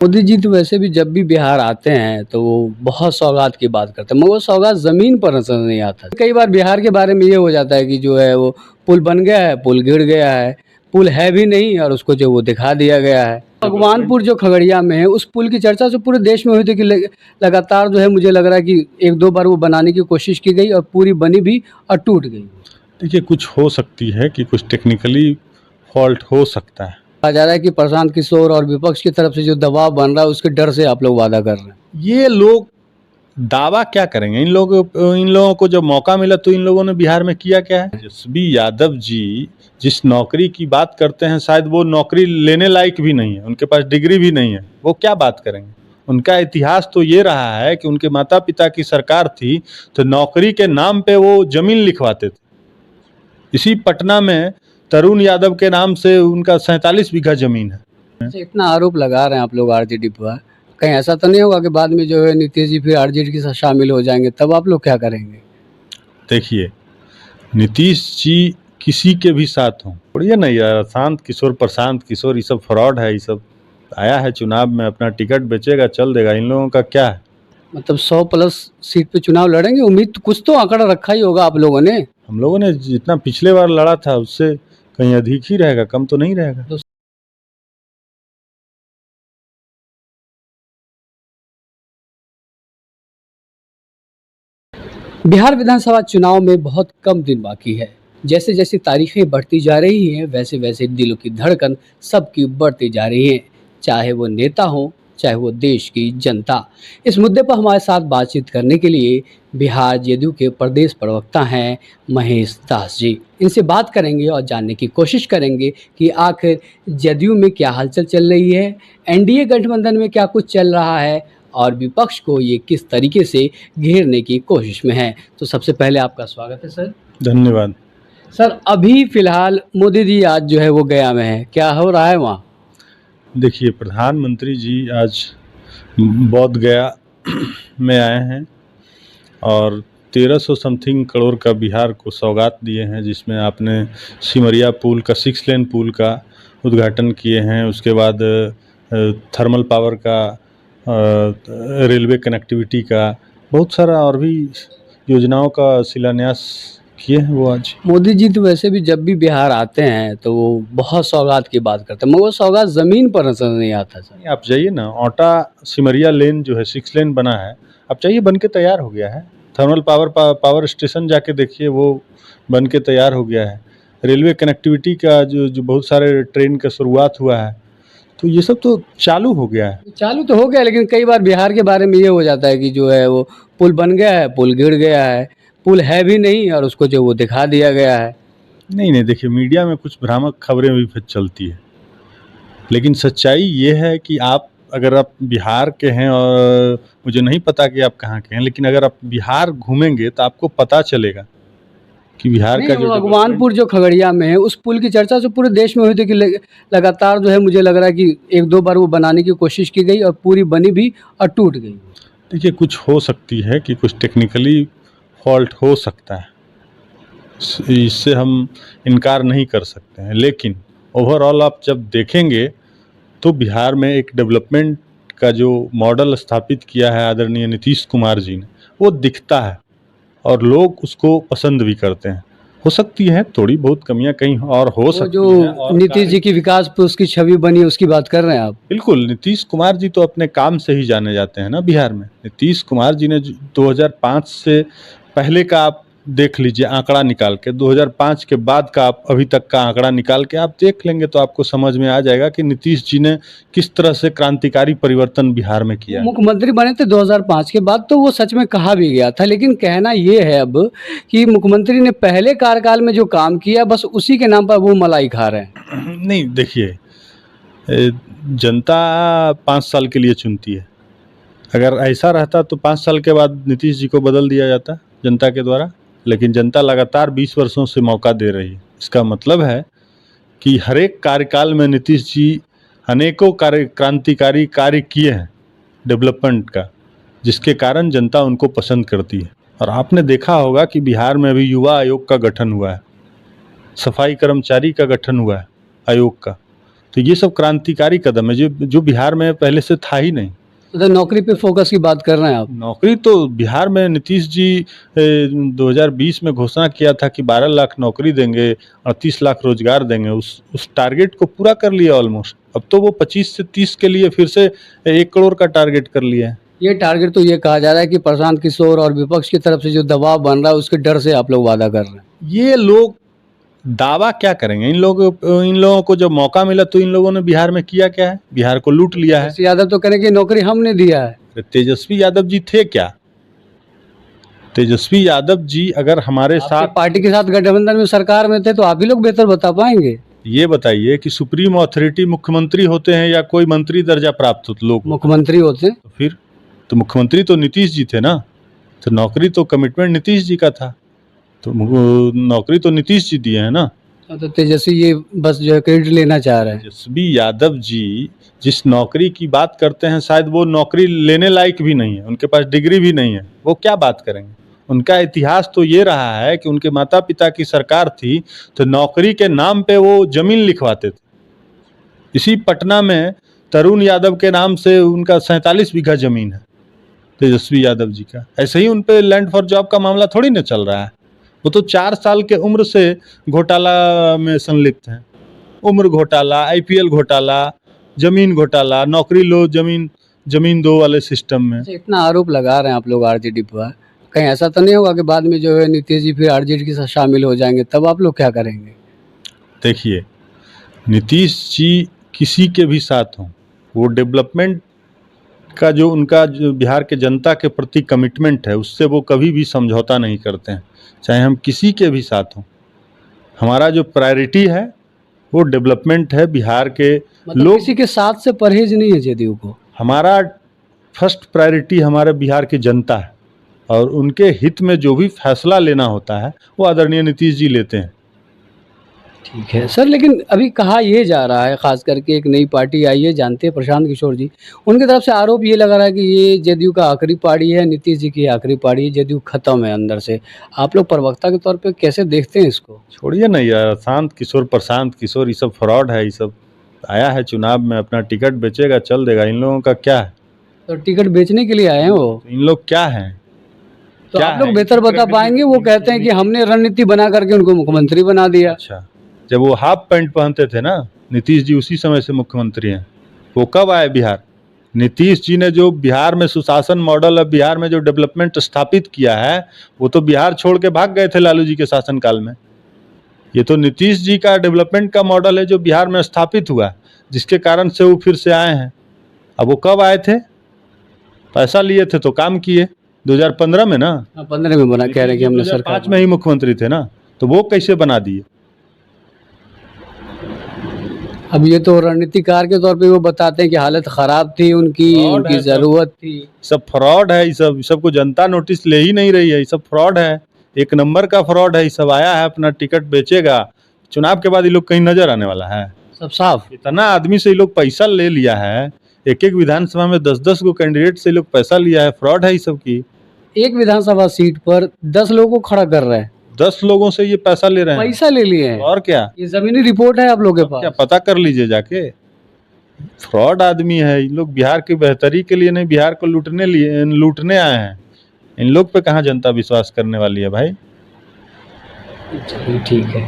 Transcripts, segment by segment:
मोदी जी तो वैसे भी जब भी बिहार आते हैं तो वो बहुत सौगात की बात करते हैं, मगर वो सौगात ज़मीन पर नज़र नहीं आता। कई बार बिहार के बारे में ये हो जाता है कि जो है वो पुल बन गया है, पुल गिर गया है, पुल है भी नहीं और उसको जो वो दिखा दिया गया है। भगवानपुर जो खगड़िया में है, उस पुल की चर्चा जो पूरे देश में हुई थी कि लगातार जो है मुझे लग रहा है कि 1-2 बार वो बनाने की कोशिश की गई और पूरी बनी भी और टूट गई। देखिए, कुछ हो सकती है कि कुछ टेक्निकली फॉल्ट हो सकता है। कहा जा रहा है कि प्रशांत किशोर और विपक्ष की तरफ से जो दबाव बन रहा है उसके डर से आप लोग वादा कर रहे हैं। ये लोग दावा क्या करेंगे? इन लोगों को जब मौका मिला तो इन लोगों ने बिहार में किया क्या है? तेजस्वी यादव जी जिस नौकरी की बात करते हैं, शायद वो नौकरी लेने लायक भी नहीं है, उनके पास डिग्री भी नहीं है, वो क्या बात करेंगे? उनका इतिहास तो ये रहा है कि उनके माता पिता की सरकार थी तो नौकरी के नाम पे वो जमीन लिखवाते थे। इसी पटना में तरुण यादव के नाम से उनका 47 बीघा जमीन है। अच्छा, इतना आरोप लगा रहे हैं आप लोग आरजेडी पर, कहीं ऐसा तो नहीं होगा कि बाद में जो है नीतीश जी फिर आरजेडी के साथ शामिल हो जाएंगे, तब आप लोग क्या करेंगे? देखिए, नीतीश जी किसी के भी साथ हों, छोड़िए ना यार, शांत किशोर, प्रशांत किशोर, ये सब फ्रॉड है। ये सब आया है चुनाव में, अपना टिकट बेचेगा, चल देगा। इन लोगों का क्या है? मतलब 100 प्लस सीट पे चुनाव लड़ेंगे, उम्मीद तो कुछ तो आंकड़ा रखा ही होगा आप लोगों ने। हम लोगों ने जितना पिछले बार लड़ा था उससे कहीं अधिक ही रहेगा, कम तो नहीं रहेगा। बिहार विधानसभा चुनाव में बहुत कम दिन बाकी है। जैसे जैसे तारीखें बढ़ती जा रही हैं, वैसे वैसे दिलों की धड़कन सबकी बढ़ती जा रही है, चाहे वो नेता हो, चाहे वो देश की जनता। इस मुद्दे पर हमारे साथ बातचीत करने के लिए बिहार जदयू के प्रदेश प्रवक्ता हैं महेश दास जी। इनसे बात करेंगे और जानने की कोशिश करेंगे कि आखिर जदयू में क्या हलचल चल रही है, एनडीए गठबंधन में क्या कुछ चल रहा है और विपक्ष को ये किस तरीके से घेरने की कोशिश में है। तो सबसे पहले आपका स्वागत है सर। धन्यवाद। सर, अभी फ़िलहाल मोदी जी आज जो है वो गया में हैं, क्या हो रहा है वहाँ? देखिए, प्रधानमंत्री जी आज बोध गया में आए हैं और 1300 समथिंग करोड़ का बिहार को सौगात दिए हैं, जिसमें आपने सिमरिया पुल का 6 लेन पुल का उद्घाटन किए हैं। उसके बाद थर्मल पावर का, रेलवे कनेक्टिविटी का, बहुत सारा और भी योजनाओं का शिलान्यास किए हैं वो आज। मोदी जी तो वैसे भी जब भी बिहार आते हैं तो वो बहुत सौगात की बात करते हैं, मगर वो सौगात ज़मीन पर नज़र नहीं आता सर। आप जाइए ना, औटा सिमरिया लेन जो है 6 लेन बना है, आप जाइए, बन के तैयार हो गया है। थर्मल पावर स्टेशन जाके देखिए, वो बन के तैयार हो गया है। रेलवे कनेक्टिविटी का जो बहुत सारे ट्रेन का शुरुआत हुआ है, तो ये सब तो चालू हो गया है। चालू तो हो गया, लेकिन कई बार बिहार के बारे में ये हो जाता है कि जो है वो पुल बन गया है, पुल गिर गया है, पुल है भी नहीं और उसको जो वो दिखा दिया गया है। नहीं, देखिए, मीडिया में कुछ भ्रामक खबरें भी फिर चलती है, लेकिन सच्चाई ये है कि अगर आप बिहार के हैं, और मुझे नहीं पता कि आप कहाँ के हैं, लेकिन अगर आप बिहार घूमेंगे तो आपको पता चलेगा कि बिहार का नहीं, जो भगवानपुर जो खगड़िया में है, उस पुल की चर्चा जो पूरे देश में हुई थी कि लगातार जो है मुझे लग रहा है कि 1-2 बार वो बनाने की कोशिश की गई और पूरी बनी भी और टूट गई। देखिए, कुछ हो सकती है कि कुछ टेक्निकली फॉल्ट हो सकता है, इससे हम इनकार नहीं कर सकते हैं, लेकिन ओवरऑल आप जब देखेंगे तो बिहार में एक डेवलपमेंट का जो मॉडल स्थापित किया है आदरणीय नीतीश कुमार जी ने, वो दिखता है और लोग उसको पसंद भी करते हैं। हो सकती है थोड़ी बहुत कमियां कहीं और हो सकती जो हैं, और नीतीश जी की विकास पे उसकी छवि बनी, उसकी बात कर रहे हैं आप? बिल्कुल, नीतीश कुमार जी तो अपने काम से ही जाने जाते हैं ना बिहार में। नीतीश कुमार जी ने 2005 से पहले का आप देख लीजिए आंकड़ा निकाल के, 2005 के बाद का आप अभी तक का आंकड़ा निकाल के आप देख लेंगे तो आपको समझ में आ जाएगा कि नीतीश जी ने किस तरह से क्रांतिकारी परिवर्तन बिहार में किया। मुख्यमंत्री बने थे 2005 के बाद, तो वो सच में कहा भी गया था, लेकिन कहना ये है अब कि मुख्यमंत्री ने पहले कार्यकाल में जो काम किया बस उसी के नाम पर वो मलाई खा रहे हैं। नहीं, देखिए, जनता 5 साल के लिए चुनती है। अगर ऐसा रहता तो 5 साल के बाद नीतीश जी को बदल दिया जाता जनता के द्वारा, लेकिन जनता लगातार 20 वर्षों से मौका दे रही है। इसका मतलब है कि हर एक कार्यकाल में नीतीश जी अनेकों क्रांतिकारी कार्य किए हैं डेवलपमेंट का, जिसके कारण जनता उनको पसंद करती है। और आपने देखा होगा कि बिहार में भी युवा आयोग का गठन हुआ है, सफाई कर्मचारी का गठन हुआ है आयोग का, तो ये सब क्रांतिकारी कदम है जो बिहार में पहले से था ही नहीं। मतलब नौकरी पे फोकस की बात कर रहे हैं आप? नौकरी तो बिहार में नीतीश जी 2020 में घोषणा किया था कि 12 लाख नौकरी देंगे, 38 लाख रोजगार देंगे। उस टारगेट को पूरा कर लिया ऑलमोस्ट। अब तो वो 25 से 30 के लिए फिर से 1 करोड़ का टारगेट कर लिया है। ये टारगेट तो ये कहा जा रहा है कि प्रशांत किशोर और विपक्ष की तरफ से जो दबाव बन रहा है उसके डर से आप लोग वादा कर रहे हैं। ये लोग दावा क्या करेंगे? इन लोगों को जब मौका मिला तो इन लोगों ने बिहार में किया क्या है? बिहार को लूट लिया है। तेजस्वी यादव तो करेंगे नौकरी हमने दिया है। तेजस्वी यादव जी थे क्या? तेजस्वी यादव जी अगर हमारे आपकी साथ पार्टी के साथ गठबंधन में सरकार में थे तो आप ही लोग बेहतर बता पाएंगे। ये बताइए कि सुप्रीम अथॉरिटी मुख्यमंत्री होते हैं या कोई मंत्री दर्जा प्राप्त होते लोग? मुख्यमंत्री होते हैं। तो फिर तो मुख्यमंत्री तो नीतीश जी थे ना, तो नौकरी तो कमिटमेंट नीतीश जी का था, तो नौकरी तो नीतीश जी दिए हैं ना। तो तेजस्वी ये बस जो है क्रेडिट लेना चाह रहे हैं। तेजस्वी यादव जी जिस नौकरी की बात करते हैं शायद वो नौकरी लेने लायक भी नहीं है, उनके पास डिग्री भी नहीं है, वो क्या बात करेंगे? उनका इतिहास तो ये रहा है कि उनके माता पिता की सरकार थी तो नौकरी के नाम पे वो जमीन लिखवाते थे। इसी पटना में तरुण यादव के नाम से उनका 47 बीघा जमीन है तेजस्वी यादव जी का। ऐसे ही उन पे लैंड फॉर जॉब का मामला थोड़ी ना चल रहा है। वो तो 4 साल के उम्र से घोटाला में संलिप्त हैं। उम्र घोटाला, आईपीएल घोटाला, जमीन घोटाला, नौकरी लो जमीन दो वाले सिस्टम में। अच्छा, इतना आरोप लगा रहे हैं आप लोग आरजेडी पर, कहीं ऐसा तो नहीं होगा कि बाद में जो है नीतीश जी फिर आरजेडी के साथ शामिल हो जाएंगे, तब आप लोग क्या करेंगे? देखिए, नीतीश जी किसी के भी साथ हों, वो डेवलपमेंट का जो उनका जो बिहार के जनता के प्रति कमिटमेंट है उससे वो कभी भी समझौता नहीं करते हैं, चाहे हम किसी के भी साथ हों। हमारा जो प्रायोरिटी है वो डेवलपमेंट है बिहार के मतलब लोग। किसी के साथ से परहेज नहीं है जदयू को। हमारा फर्स्ट प्रायोरिटी हमारे बिहार की जनता है और उनके हित में जो भी फैसला लेना होता है वो आदरणीय नीतीश जी लेते हैं। ठीक है सर, लेकिन अभी कहा ये जा रहा है, खास करके एक नई पार्टी आई है, जानते हैं प्रशांत किशोर जी, उनकी तरफ से आरोप ये लगा रहा है कि ये जदयू का आखिरी पार्टी है, नीतीश जी की आखिरी पार्टी है, जदयू खत्म है अंदर से। आप लोग प्रवक्ता के तौर पे कैसे देखते हैं इसको? छोड़िए ना यार, शांत किशोर प्रशांत किशोर ये सब फ्रॉड है। ये सब आया है चुनाव में, अपना टिकट बेचेगा, चल देगा। इन लोगों का क्या है? तो टिकट बेचने के लिए आए हैं वो? इन लोग क्या हैं? तो क्या आप लोग है? बेहतर बता पाएंगे। वो कहते हैं कि हमने रणनीति बना करके उनको मुख्यमंत्री बना दिया। अच्छा, जब वो हाफ पैंट पहनते थे ना नीतीश जी, उसी समय से मुख्यमंत्री हैं। वो कब आए बिहार? नीतीश जी ने जो बिहार में सुशासन मॉडल है, बिहार में जो डेवलपमेंट स्थापित किया है, वो तो बिहार छोड़ के भाग गए थे लालू जी के शासनकाल में। ये तो नीतीश जी का डेवलपमेंट का मॉडल है जो बिहार में स्थापित हुआ, जिसके कारण से वो फिर से आए हैं। अब वो कब आए थे? पैसा लिए थे तो काम किए 2015 में ना। 15 में बना, कह रहे हैं कि हमने सरकार 2005 में ही मुख्यमंत्री थे ना, तो वो कैसे बना दिए? अब ये तो रणनीतिकार के तौर पे वो बताते हैं कि हालत खराब थी उनकी, फ्रॉड उनकी है सब। जरूरत थी। सब फ्रॉड है। ये सबको जनता नोटिस ले ही नहीं रही है। ये सब फ्रॉड है, एक नंबर का फ्रॉड है। ये सब आया है अपना टिकट बेचेगा, चुनाव के बाद ये लोग कहीं नजर आने वाला है? सब साफ। इतना आदमी से ये लोग पैसा ले लिया है, एक एक विधानसभा में 10-10 गो कैंडिडेट से ये लोग पैसा लिया है। फ्रॉड है ये सब की। एक विधानसभा सीट पर 10 लोगों को खड़ा कर रहे हैं, 10 लोगों से ये पैसा ले रहे हैं। पैसा ले लिए हैं। और क्या? ये जमीनी रिपोर्ट है आप लोगों के क्या पास? पता कर लीजिए जाके। फ्रॉड आदमी है। इन लोग बिहार की बेहतरी के लिए नहीं, बिहार को लूटने आए हैं। इन लोग पे कहाँ जनता विश्वास करने वाली है भाई? चलिए ठीक है।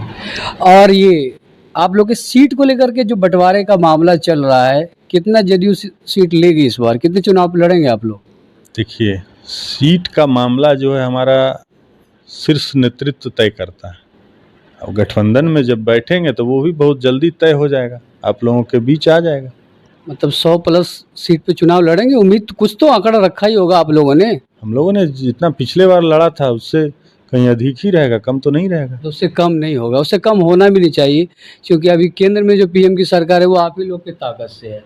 और ये आप लोग के सीट को लेकर के जो बंटवारे का मामला चल रहा है, कितना जदयू सीट लेगी इस बार? कितने चुनाव लड़ेंगे आप लोग? देखिए, सीट का मामला जो है हमारा शीर्ष नेतृत्व तय करता है। अब गठबंधन में जब बैठेंगे तो वो भी बहुत जल्दी तय हो जाएगा, आप लोगों के बीच आ जाएगा। मतलब 100 प्लस सीट पे चुनाव लड़ेंगे? उम्मीद तो कुछ तो आंकड़ा रखा ही होगा आप लोगों ने। हम लोगों ने जितना पिछले बार लड़ा था उससे कहीं अधिक ही रहेगा, कम तो नहीं रहेगा। तो उससे कम नहीं होगा, उससे कम होना भी नहीं चाहिए, क्योंकि अभी केंद्र में जो पीएम की सरकार है वो आप ही लोग की ताकत से है।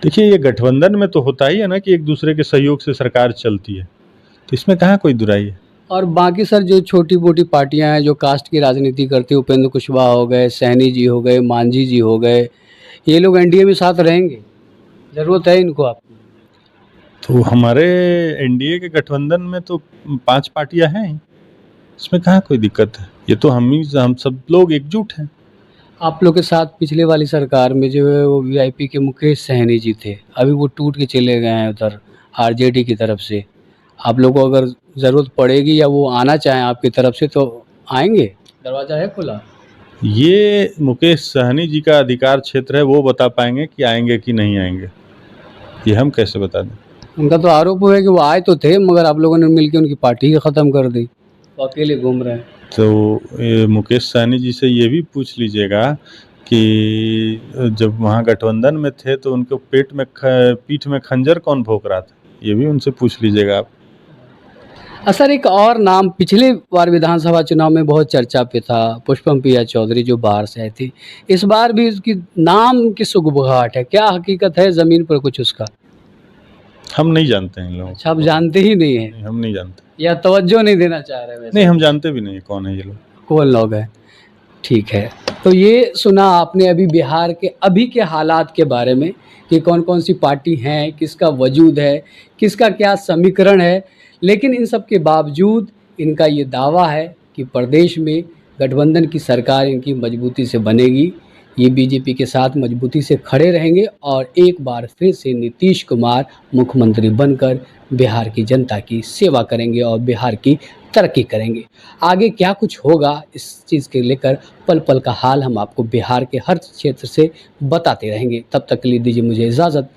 देखिए, ये गठबंधन में तो होता ही है ना कि एक दूसरे के सहयोग से सरकार चलती है, तो इसमें कहाँ कोई दुराई है। और बाकी सर जो छोटी मोटी पार्टियां हैं जो कास्ट की राजनीति करती है, उपेंद्र कुशवाहा हो गए, सैनी जी हो गए, मांझी जी हो गए, ये लोग एनडीए में साथ रहेंगे? जरूरत है इनको आपकी? तो हमारे एनडीए के गठबंधन में तो 5 पार्टियां हैं, इसमें कहाँ कोई दिक्कत है। ये तो हम सब लोग एकजुट हैं। आप लोग के साथ पिछले वाली सरकार में जो है वो वीआईपी के मुकेश सहनी जी थे, अभी वो टूट के चले गए हैं उधर आरजेडी की तरफ से। आप लोग को अगर ज़रूरत पड़ेगी या वो आना चाहें आपकी तरफ से तो आएँगे? दरवाज़ा है खुला? ये मुकेश सहनी जी का अधिकार क्षेत्र है, वो बता पाएंगे कि आएंगे कि नहीं आएंगे, ये हम कैसे बता दें। उनका तो आरोप है कि वो आए तो थे मगर आप लोगों ने मिलके उनकी पार्टी ही ख़त्म कर दी। वो अकेले घूम रहे हैं। तो ये मुकेश सहनी जी से ये भी पूछ लीजिएगा कि जब वहाँ गठबंधन में थे तो उनको पीठ में खंजर कौन भोंक रहा था, ये भी उनसे पूछ लीजिएगा आप। सर एक और नाम पिछले बार विधानसभा चुनाव में बहुत चर्चा पे था, पुष्पम प्रिया चौधरी जो बाहर से आई थी। इस बार भी उसकी नाम की सुगबुगाहट है, क्या हकीकत है ज़मीन पर कुछ उसका? हम नहीं जानते हैं इन लोगों अच्छा आप जानते ही नहीं हैं को, हम नहीं जानते, या तवज्जो नहीं देना चाह रहे वैसे? नहीं हम जानते भी नहीं कौन है ये लोग। कौन लोग हैं? ठीक है। तो ये सुना आपने अभी बिहार के अभी के हालात के बारे में कि कौन-कौन सी पार्टी हैं, किसका वजूद है, किसका क्या समीकरण है। लेकिन इन सब के बावजूद इनका ये दावा है कि प्रदेश में गठबंधन की सरकार इनकी मजबूती से बनेगी। ये बीजेपी के साथ मजबूती से खड़े रहेंगे और एक बार फिर से नीतीश कुमार मुख्यमंत्री बनकर बिहार की जनता की सेवा करेंगे और बिहार की तरक्की करेंगे। आगे क्या कुछ होगा इस चीज़ के लेकर पल-पल का हाल हम आपको बिहार के हर क्षेत्र से बताते रहेंगे। तब तक के लिए दीजिए मुझे इजाज़त।